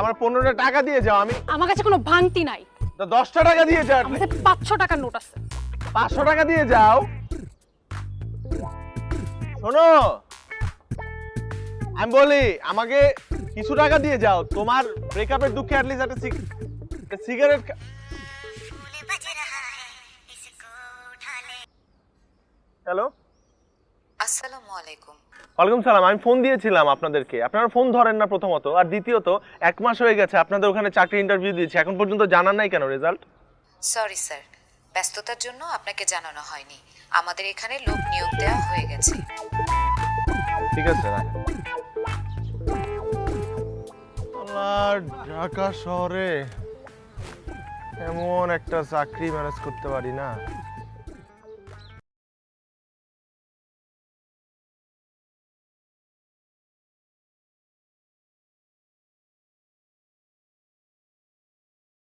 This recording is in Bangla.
আমার 15টা টাকা দিয়ে যাও। আমার কাছে কোনো ভাঙতি নাই। তো 10টা টাকা দিয়ে যাও। আমার কাছে 500 টাকার নোট আছে। 500 টাকা দিয়ে যাও। শোনো, আমি বলি আমাকে কিছু টাকা দিয়ে যাও। তোমার ব্রেকআপের দুঃখে অ্যাট লিস্ট একটা সিগারেট। হ্যালো, আসসালামু আলাইকুম। ওয়ালাইকুম সালাম। আমি ফোন দিয়েছিলাম আপনাদেরকে, আপনারা ফোন ধরেন না প্রথমত, আর দ্বিতীয়ত 1 মাস হয়ে গেছে আপনাদের ওখানে চাকরি ইন্টারভিউ দিয়েছি, এখন পর্যন্ত জানান নাই কেন রেজাল্ট? সরি স্যার, ব্যস্ততার জন্য আপনাকে জানানো হয়নি। আমাদের এখানে লোক নিয়োগ দেওয়া হয়ে গেছে। ঠিক আছে, রাখেন। আল্লাহ, ঢাকা শহরে এমন একটা চাকরি ম্যানেজ করতে পারি না।